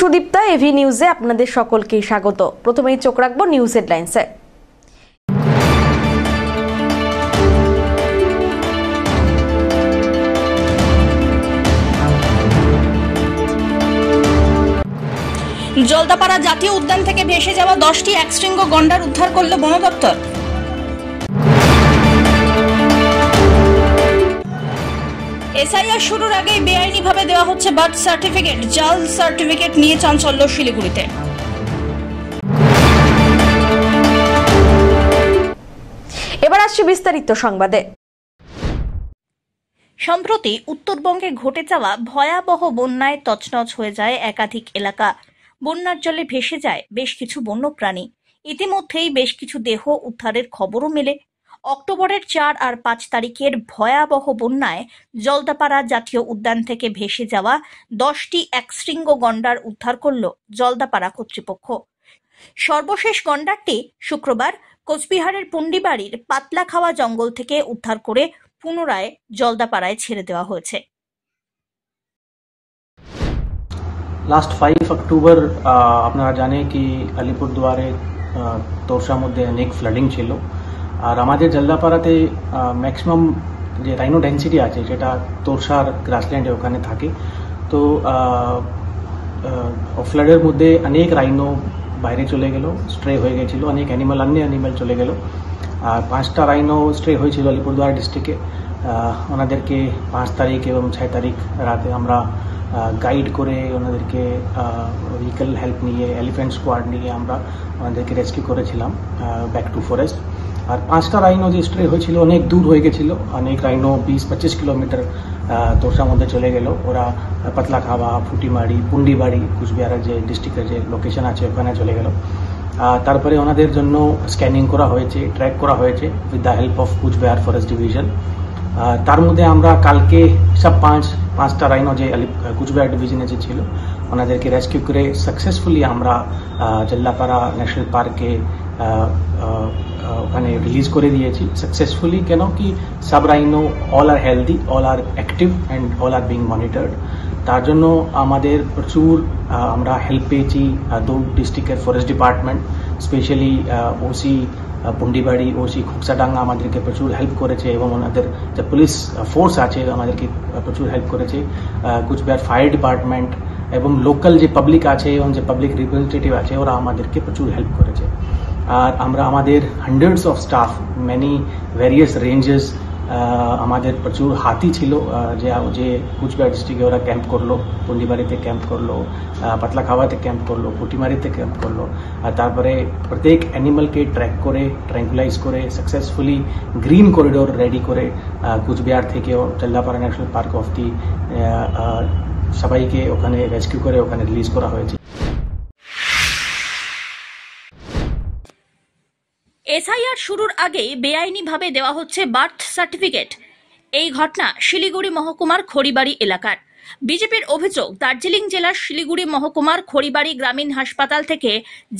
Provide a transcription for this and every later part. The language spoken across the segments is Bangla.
সুদীপ্তা, এভি নিউজে আপনাদের সকলকেই স্বাগত। প্রথমেই চোখ রাখবো নিউজ হেডলাইন্সে। জলদাপাড়া জাতীয় উদ্যান থেকে ভেসে যাওয়া 10টি একশৃঙ্গ গন্ডার উদ্ধার করল বন দপ্তর। এসআইআর শুরুর আগেই বেআইনিভাবে দেওয়া হচ্ছে বার্থ সার্টিফিকেট, জাল সার্টিফিকেট নিয়ে চাঞ্চল্য শিলিগুড়িতে। এবার আসছে বিস্তারিত সংবাদে। সম্প্রতি উত্তরবঙ্গে ঘটে যাওয়া ভয়াবহ বন্যায় তছনছ হয়ে যায় একাধিক এলাকা। বন্যার জলে ভেসে যায় বেশ কিছু বন্যপ্রাণী। ইতিমধ্যেই বেশ কিছু দেহ উদ্ধারের খবরও মেলে। অক্টোবরের 4 আর 5 তারিখের ভয়াবহ বন্যায় জলদাপাড়া জাতীয় উদ্যান থেকে ভেসে যাওয়া 10টি একশৃঙ্গ গন্ডার উদ্ধার করল জলদাপাড়া কর্তৃপক্ষ। সর্বশেষ গন্ডারটি শুক্রবার কোচবিহারের পুন্ডিবাড়ির পাতলাখাওয়া জঙ্গল থেকে উদ্ধার করে পুনরায় জলদাপাড়ায় ছেড়ে দেওয়া হয়েছে। লাস্ট 5 অক্টোবর আপনারা জানে কি আলিপুরদুয়ারে তোরসার মধ্যে অনেক ফ্লাডিং ছিল, আর আমাদের জলদাপাড়াতে ম্যাক্সিমাম যে রাইনো ডেন্সিটি আছে সেটা তোরসার গ্রাসল্যান্ডে ওখানে থাকে। তো ফ্লাডের মধ্যে অনেক রাইনো বাইরে চলে গেল, স্ট্রে হয়ে গেছিলো, অনেক অ্যানিমাল চলে গেল। আর 5টা রাইনো স্ট্রে হয়েছিল আলিপুরদুয়ার ডিস্ট্রিক্টে। ওনাদেরকে 5 তারিখ এবং 6 তারিখ রাতে আমরা গাইড করে ওনাদেরকে ভেহিক্যাল হেল্প নিয়ে, এলিফ্যান্ট স্কোয়াড নিয়ে আমরা ওনাদেরকে রেস্কিউ করেছিলাম ব্যাক টু ফরেস্ট। আর 5টা রাইনো যে স্ট্রে হয়েছিল অনেক দূর হয়ে গেছিলো, অনেক রাইনো 20-25 কিলোমিটার তোরসার মধ্যে চলে গেল। ওরা পাতলাখাওয়া, ফুটিমারি, পুন্ডিবাড়ি, কুচবিহারের যে ডিস্ট্রিক্টের যে লোকেশন আছে ওখানে চলে গেল। তারপরে ওনাদের জন্য স্ক্যানিং করা হয়েছে, ট্র্যাক করা হয়েছে with the help of Cooch Behar forest division. তার মধ্যে আমরা কালকে সব 5টা রাইনো যে কুচবিহার ডিভিশনে যে ছিল ওনাদেরকে রেস্কিউ করে সাকসেসফুলি আমরা জলদাপাড়া ন্যাশনাল পার্কে ওখানে রিলিজ করে দিয়েছি সাকসেসফুলি। কেন কি সব rhino all are healthy, all are active and all are being monitored. তার জন্য আমাদের প্রচুর আমরা হেল্প পেয়েছি দু ডিস্ট্রিক্টের forest department, specially OC Pundibari, OC Khuksadanga আমাদেরকে প্রচুর হেল্প করেছে, এবং ওনাদের যে পুলিশ ফোর্স আছে আমাদেরকে প্রচুর হেল্প করেছে। কুচবিহার ফায়ার ডিপার্টমেন্ট এবং লোকাল যে পাবলিক আছে এবং যে পাবলিক রিপ্রেজেন্টেটিভ আছে ওরা আমাদেরকে প্রচুর হেল্প করেছে। আর আমরা আমাদের hundreds of staff, many various ranges, আমাদের প্রচুর হাতি ছিল যে কুচবিহার ডিস্ট্রিক্টে ওরা ক্যাম্প করলো, পুন্ডিবাড়িতে ক্যাম্প করলো, পাতলাখাওয়াতে ক্যাম্প করলো, ফুটিমারিতে ক্যাম্প করলো। আর তারপরে প্রত্যেক অ্যানিমালকে ট্র্যাক করে, ট্র্যাঙ্কুলাইজ করে সাকসেসফুলি গ্রিন করিডোর রেডি করে কুচবিহার থেকেও Jaldapara national park of the সবাইকে ওখানে রেস্কিউ করে ওখানে রিলিজ করা হয়েছে। এসআইআর শুরুর আগেই বেআইনিভাবে দেওয়া হচ্ছে বার্থ সার্টিফিকেট। এই ঘটনা শিলিগুড়ি মহকুমার খড়িবাড়ি এলাকার। বিজেপির অভিযোগ, দার্জিলিং জেলার শিলিগুড়ি মহকুমার খড়িবাড়ি গ্রামীণ হাসপাতাল থেকে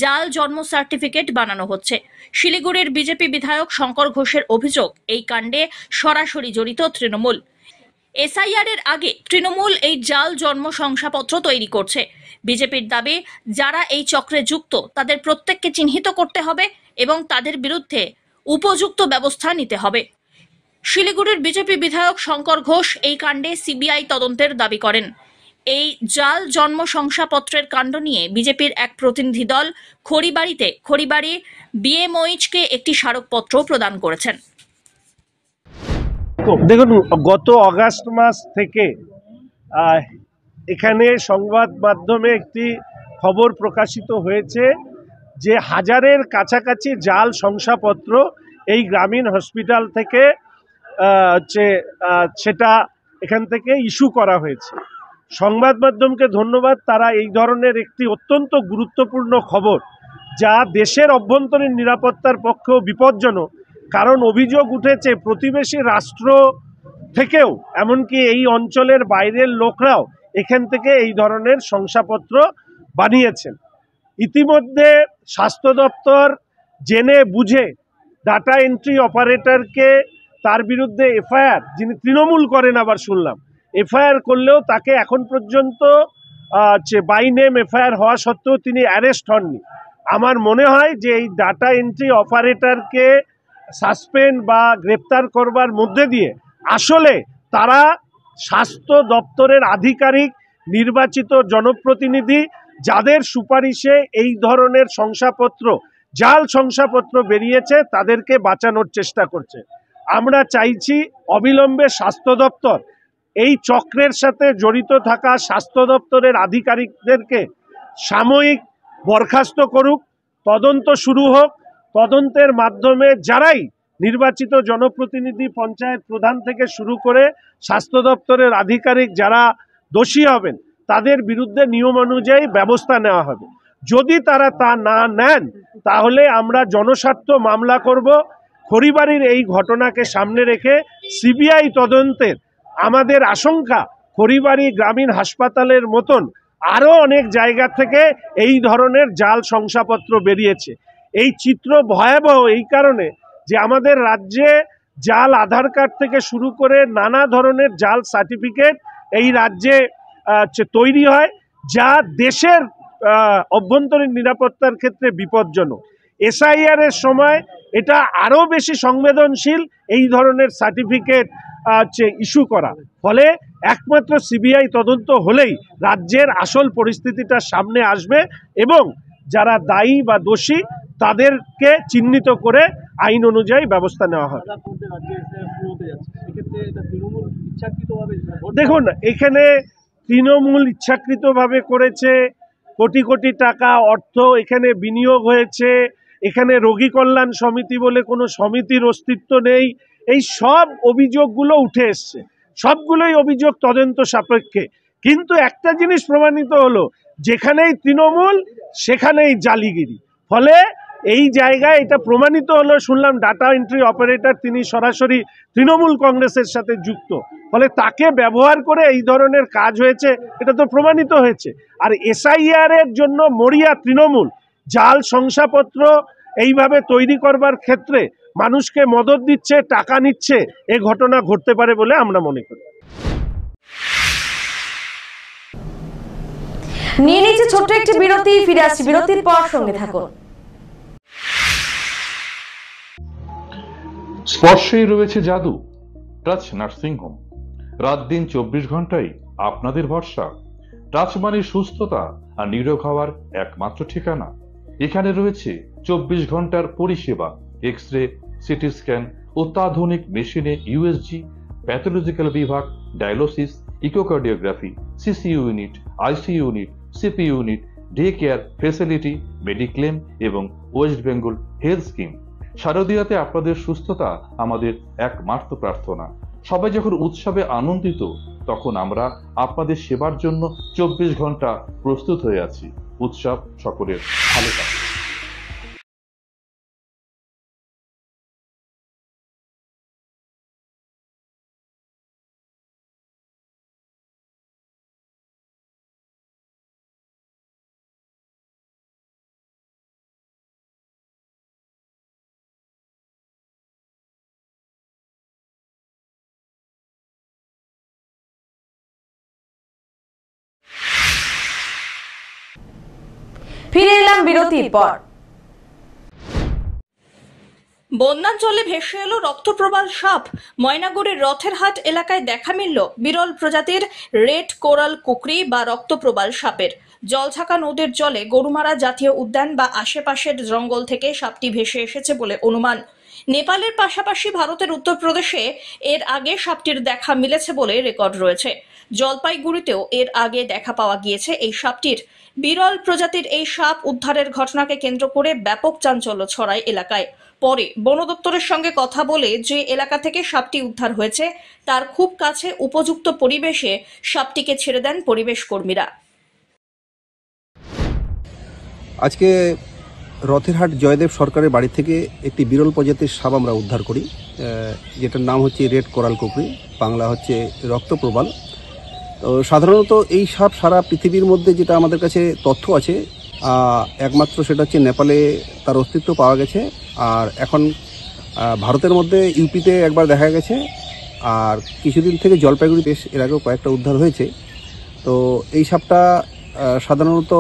জাল জন্ম সার্টিফিকেট বানানো হচ্ছে। শিলিগুড়ির বিজেপি বিধায়ক শঙ্কর ঘোষের অভিযোগ, এই কাণ্ডে সরাসরি জড়িত তৃণমূল। এসআইআর এর আগে তৃণমূল এই জাল জন্ম শংসাপত্র তৈরি করছে। বিজেপির দাবি, যারা এই চক্রে যুক্ত তাদের প্রত্যেককে চিহ্নিত করতে হবে এবং তাদের বিরুদ্ধে উপযুক্ত ব্যবস্থা নিতে হবে। শিলিগুড়ির বিজেপি বিধায়ক শঙ্কর ঘোষ এই কাণ্ডে সিবিআই তদন্তের দাবি করেন। এই জাল জন্ম শংসাপত্রের কাণ্ড নিয়ে বিজেপির এক প্রতিনিধি দল খড়িবাড়ি বিএমওইচকে একটি স্মারকপত্র প্রদান করেছেন। দেখুন, গত আগস্ট মাস থেকে এখানে সংবাদ মাধ্যমে একটি খবর প্রকাশিত হয়েছে যে হাজারের কাছাকাছি জাল শংসাপত্র এই গ্রামীণ হসপিটাল থেকে সেটা এখান থেকে ইস্যু করা হয়েছে। সংবাদ মাধ্যমকে ধন্যবাদ, তারা এই ধরনের একটি অত্যন্ত গুরুত্বপূর্ণ খবর, যা দেশের অভ্যন্তরীণ নিরাপত্তার পক্ষেও বিপজ্জনক। কারণ অভিযোগ উঠেছে প্রতিবেশী রাষ্ট্র থেকেও, এমনকি এই অঞ্চলের বাইরের লোকরাও এখান থেকে এই ধরনের শংসাপত্র বানিয়েছেন। ইতিমধ্যে স্বাস্থ্য দপ্তর জেনে বুঝে ডাটা এন্ট্রি অপারেটরকে, তার বিরুদ্ধে এফআইআর, যিনি তৃণমূল করেন আবার শুনলাম, এফআইআর করলেও তাকে এখন পর্যন্ত বাই নেম এফআইআর হওয়া সত্ত্বেও তিনি অ্যারেস্ট হননি। আমার মনে হয় যে এই ডাটা এন্ট্রি অপারেটরকে সাসপেন্ড বা গ্রেপ্তার করবার মধ্যে দিয়ে আসলে তারা স্বাস্থ্য দপ্তরের আধিকারিক, নির্বাচিত জনপ্রতিনিধি যাদের সুপারিশে এই ধরনের শংসাপত্র, জাল শংসাপত্র বেরিয়েছে, তাদেরকে বাঁচানোর চেষ্টা করছে। আমরা চাইছি অবিলম্বে স্বাস্থ্য দপ্তর এই চক্রের সাথে জড়িত থাকা স্বাস্থ্য দপ্তরের আধিকারিকদেরকে সাময়িক বরখাস্ত করুক, তদন্ত শুরু হোক। তদন্তের মাধ্যমে যারাই নির্বাচিত জনপ্রতিনিধি, পঞ্চায়েত প্রধান থেকে শুরু করে স্বাস্থ্য দপ্তরের আধিকারিক যারা দোষী হবেন তাদের বিরুদ্ধে নিয়ম অনুযায়ী ব্যবস্থা নেওয়া হবে। যদি তারা তা না নেন তাহলে আমরা জনস্বার্থ মামলা করব। খড়িবাড়ির এই ঘটনাকে সামনে রেখে সিবিআই তদন্তের আমাদের আশঙ্কা, খড়িবাড়ি গ্রামীণ হাসপাতালের মতন আরও অনেক জায়গা থেকে এই ধরনের জাল শংসাপত্র বেরিয়েছে। এই চিত্র ভয়াবহ এই কারণে যে আমাদের রাজ্যে জাল আধার কার্ড থেকে শুরু করে নানা ধরনের জাল সার্টিফিকেট এই রাজ্যে তৈরি হয়, যা দেশের অভ্যন্তরীণ নিরাপত্তার ক্ষেত্রে বিপজ্জনক। এসআইআর এর সময় এটা আরও বেশি সংবেদনশীল এই ধরনের সার্টিফিকেট ইস্যু করা। ফলে একমাত্র সিবিআই তদন্ত হলেই রাজ্যের আসল পরিস্থিতিটা সামনে আসবে এবং যারা দায়ী বা দোষী তাদেরকে চিহ্নিত করে আইন অনুযায়ী ব্যবস্থা নেওয়া হবে। দেখুন, এখানে তৃণমূল ইচ্ছাকৃতভাবে করেছে, কোটি কোটি টাকা অর্থ এখানে বিনিয়োগ হয়েছে, এখানে রোগী কল্যাণ সমিতি বলে কোনো সমিতির অস্তিত্ব নেই, এই সব অভিযোগগুলো উঠে এসছে। সবগুলোই অভিযোগ তদন্ত সাপেক্ষে। কিন্তু একটা জিনিস প্রমাণিত হলো, যেখানেই তৃণমূল সেখানেই জালিগিরি। ফলে এই জায়গায় এটা প্রমাণিত হলো, শুনলাম ডাটা এন্ট্রি অপারেটর তিনি সরাসরি তৃণমূল কংগ্রেসের সাথে যুক্ত, ফলে তাকে ব্যবহার করে এই ধরনের কাজ হয়েছে, এটা তো প্রমাণিত হয়েছে। আর এসআইআর এর জন্য মরিয়া তৃণমূল জাল শংসাপত্র এইভাবে তৈরি করবার ক্ষেত্রে মানুষকে মদত দিচ্ছে, টাকা নিচ্ছে, এ ঘটনা ঘটতে পারে বলে আমরা মনে করি। নিয়ে নিচ্ছে ছোট্ট একটি বিরতি, ফিরে আসছি বিরতির পর, সঙ্গে থাকুন। স্পর্শেই রয়েছে জাদু। টাচ নার্সিং হোম, রাত দিন 24 ঘন্টাই আপনাদের ভরসা। টাচ মানে সুস্থতা আর নিরোগ হওয়ার একমাত্র ঠিকানা। এখানে রয়েছে 24 ঘন্টার পরিষেবা, এক্স-রে, সিটি স্ক্যান, অত্যাধুনিক মেশিনে ইউএসজি, প্যাথোলজিক্যাল বিভাগ, dialysis, echocardiography, CCU unit, ICU unit, CP unit, day care facility, mediclaim এবং ওয়েস্ট বেঙ্গল হেলথ স্কিম। শারদীয়াতে আপনাদের সুস্থতা আমাদের একমাত্র প্রার্থনা। সবাই যখন উৎসবে আনন্দিত, তখন আমরা আপনাদের সেবার জন্য 24 ঘন্টা প্রস্তুত হয়ে আছি। উৎসব সকলের ভালো কাটুক। ফিরে এলাম বিরতির পর। বন্যার জলে ভেসে এলো রক্তপ্রবাল সাপ। ময়নাগুড়ির রথেরহাট এলাকায় দেখা মিলল বিরল প্রজাতির রেড কোরাল কুকরি বা রক্তপ্রবাল সাপের। জলঝাকা নদীর জলে গরুমারা জাতীয় উদ্যান বা আশেপাশের জঙ্গল থেকে সাপটি ভেসে এসেছে বলে অনুমান। নেপালের পাশাপাশি ভারতের উত্তরপ্রদেশে এর আগে সাপটির দেখা মিলেছে বলে রেকর্ড রয়েছে। জলপাইগুড়িতেও এর আগে দেখা পাওয়া গিয়েছে এই সাপটির। বিরল প্রজাতির এই সাপ উদ্ধারের ঘটনাকে কেন্দ্র করে ব্যাপক চাঞ্চল্য ছড়ায় এলাকায়। পরে বন দপ্তরের সঙ্গে কথা বলে যে এলাকা থেকে সাপটি উদ্ধার হয়েছে তার খুব কাছে উপযুক্ত পরিবেশে সাপটিকে ছেড়ে দেন পরিবেশ কর্মীরা। আজকে রথেরহাট জয়দেব সরকারের বাড়ি থেকে একটি বিরল প্রজাতির সাপ আমরা উদ্ধার করি, যেটার নাম হচ্ছে রেড কোরাল কুকরি, বাংলা হচ্ছে রক্তপ্রবাল। তো সাধারণত এই সাপ সারা পৃথিবীর মধ্যে যেটা আমাদের কাছে তথ্য আছে, একমাত্র সেটা হচ্ছে নেপালে তার অস্তিত্ব পাওয়া গেছে। আর এখন ভারতের মধ্যে ইউপিতে একবার দেখা গেছে, আর কিছুদিন থেকে জলপাইগুড়ি বেশ এর আগেও কয়েকটা উদ্ধার হয়েছে। তো এই সাপটা সাধারণত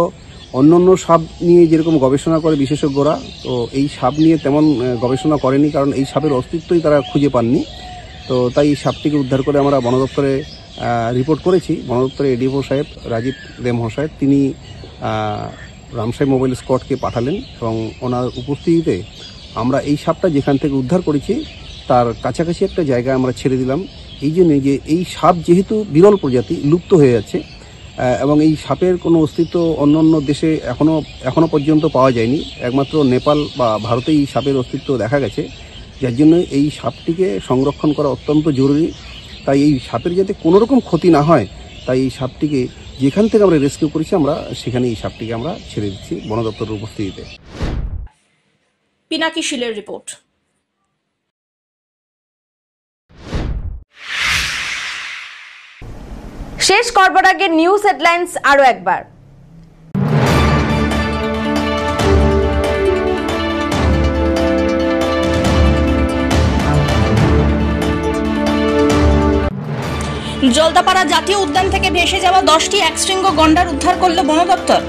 অন্যান্য সাপ নিয়ে যেরকম গবেষণা করে বিশেষজ্ঞরা, তো এই সাপ নিয়ে তেমন গবেষণা করেনি, কারণ এই সাপের অস্তিত্বই তারা খুঁজে পাননি। তো তাই এই সাপটিকে উদ্ধার করে আমরা বন দপ্তরে রিপোর্ট করেছি। বন দপ্তরে এডিও সাহেব রাজীব দে মহাশয় তিনি রামসাই মোবাইল স্কোয়াডকে পাঠালেন এবং ওনার উপস্থিতিতে আমরা এই সাপটা যেখান থেকে উদ্ধার করেছি তার কাছাকাছি একটা জায়গায় আমরা ছেড়ে দিলাম। এই জন্যে যে এই সাপ যেহেতু বিরল প্রজাতি, লুপ্ত হয়ে যাচ্ছে এবং এই সাপের কোনো অস্তিত্ব অন্য দেশে এখনো পর্যন্ত পাওয়া যায়নি, একমাত্র নেপাল বা ভারতেই এই সাপের অস্তিত্ব দেখা গেছে, যার জন্য এই সাপটিকে সংরক্ষণ করা অত্যন্ত জরুরি। তাই এই সাপের যাতে কোনো রকম ক্ষতি না হয়, তাই এই সাপটিকে যেখান থেকে আমরা রেস্কিউ করেছি আমরা সেখানে এই সাপটিকে আমরা ছেড়ে দিচ্ছি বন দপ্তরের উপস্থিতিতে। পিনাকি শীলের রিপোর্ট। শেষ করবার আগে নিউজ হেডলাইন্স আরো একবার। জলদাপাড়া জাতীয় উদ্যান থেকে ভেসে যাওয়া 10টি একশৃঙ্গ গন্ডার উদ্ধার করল বন দপ্তর।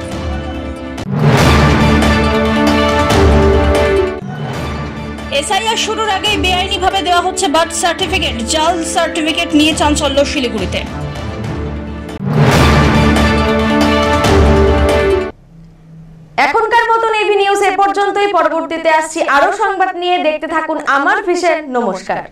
এসআইআর শুরুর আগেই বেআইনিভাবে দেওয়া হচ্ছে বার্থ সার্টিফিকেট, জাল সার্টিফিকেট নিয়ে চাঞ্চল্য শিলিগুড়িতে। এখনকার মতন এভি নিউজ এ পর্যন্তই। পরবর্তীতে আসছি আরো সংবাদ নিয়ে, দেখতে থাকুন আমার ভিশন। নমস্কার।